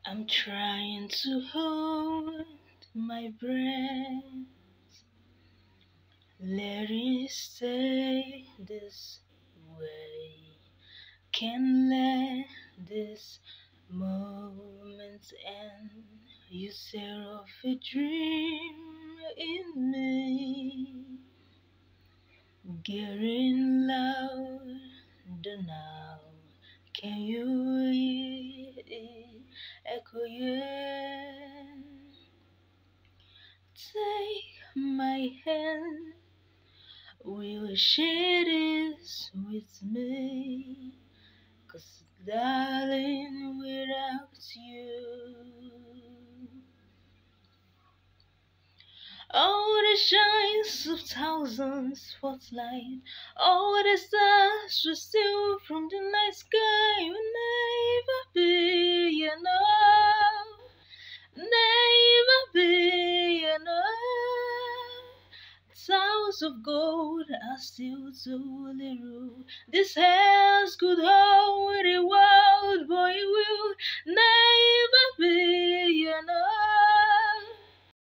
I'm trying to hold my breath. Let it stay this way. Can't let this moment end. You set off a dream in me, getting louder now. Can you hear it echo yet? Take my hand, will share this with me, 'cause darling, without you, all the shines of thousands spotlight, all the stars we steal from the night sky will never be enough, never be enough. Sounds of gold are still too little. These hands could hold it.